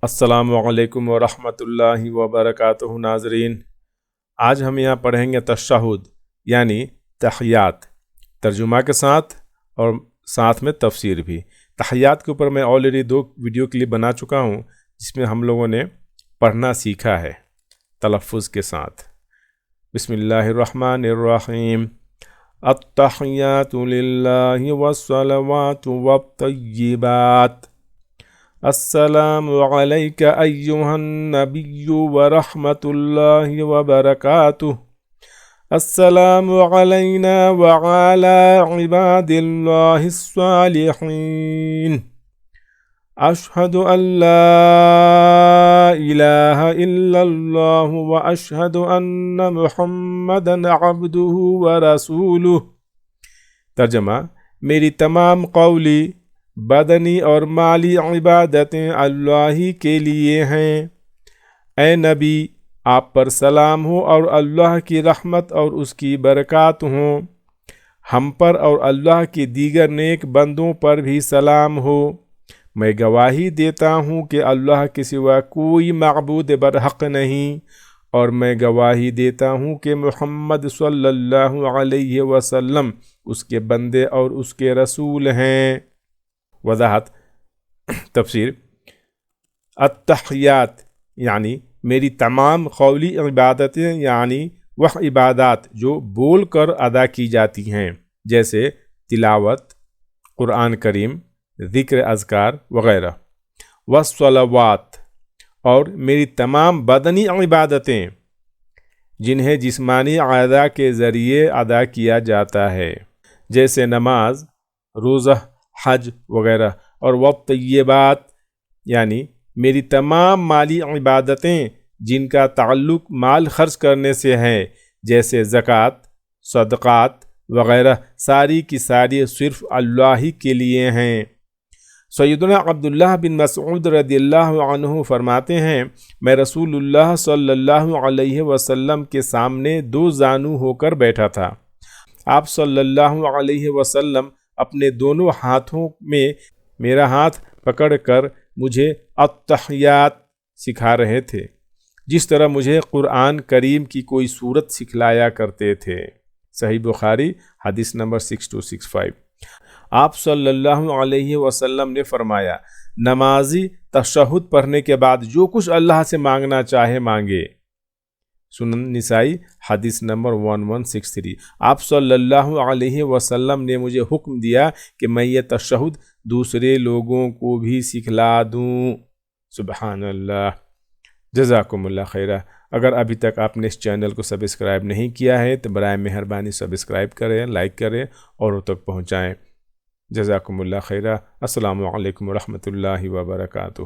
السلام علیکم ورحمۃ اللہ وبرکاتہ۔ ناظرین، آج ہم یہاں پڑھیں گے تشہد یعنی تحیات، ترجمہ کے ساتھ اور ساتھ میں تفسیر بھی۔ تحیات کے اوپر میں آلریڈی 2 ویڈیو کلپ بنا چکا ہوں جس میں ہم لوگوں نے پڑھنا سیکھا ہے تلفظ کے ساتھ۔ بسم اللہ الرحمن الرحیم۔ التحیات للہ والصلوات والطیبات۔ السلام علیک ایہا النبی ورحمۃ اللہ وبرکاتہ۔ السلام علینا وعلی عباد اللہ الصالحین۔ اشہد ان لا الہ الا اللہ واشہد ان محمدا عبدہ ورسولہ۔ ترجمہ: میری تمام قولی، بدنی اور مالی عبادتیں اللہ ہی کے لیے ہیں۔ اے نبی، آپ پر سلام ہو اور اللہ کی رحمت اور اس کی برکات ہوں۔ ہم پر اور اللہ کے دیگر نیک بندوں پر بھی سلام ہو۔ میں گواہی دیتا ہوں کہ اللہ کے سوا کوئی معبود برحق نہیں، اور میں گواہی دیتا ہوں کہ محمد صلی اللہ علیہ وسلم اس کے بندے اور اس کے رسول ہیں۔ وضاحت تفسیر: التحیات یعنی میری تمام قولی عبادتیں، یعنی وہ عبادات جو بول کر ادا کی جاتی ہیں، جیسے تلاوت، قرآن کریم، ذکر اذکار وغیرہ۔ والصلوات، اور میری تمام بدنی عبادتیں جنہیں جسمانی اعضاء کے ذریعے ادا کیا جاتا ہے، جیسے نماز، روزہ، حج وغیرہ۔ اور والطیبات یعنی میری تمام مالی عبادتیں جن کا تعلق مال خرچ کرنے سے ہے، جیسے زکوٰۃ، صدقات وغیرہ، ساری کی ساری صرف اللہ ہی کے لیے ہیں۔ سیدنا عبداللہ بن مسعود رضی اللہ عنہ فرماتے ہیں، میں رسول اللہ صلی اللہ علیہ وسلم کے سامنے 2 زانو ہو کر بیٹھا تھا۔ آپ صلی اللہ علیہ وسلم اپنے دونوں ہاتھوں میں میرا ہاتھ پکڑ کر مجھے التحیات سکھا رہے تھے، جس طرح مجھے قرآن کریم کی کوئی سورت سکھلایا کرتے تھے۔ صحیح بخاری حدیث نمبر 6265۔ آپ صلی اللہ علیہ وسلم نے فرمایا، نمازی تشہد پڑھنے کے بعد جو کچھ اللہ سے مانگنا چاہے مانگے۔ سنن نسائی حدیث نمبر 1163۔ آپ صلی اللہ علیہ وسلم نے مجھے حکم دیا کہ میں یہ تشہد دوسرے لوگوں کو بھی سکھلا دوں۔ سبحان اللہ۔ جزاکم اللہ خیرہ۔ اگر ابھی تک آپ نے اس چینل کو سبسکرائب نہیں کیا ہے تو برائے مہربانی سبسکرائب کریں، لائک کریں اور تک پہنچائیں۔ جزاکم اللہ خیرہ۔ السلام علیکم ورحمۃ اللہ وبرکاتہ۔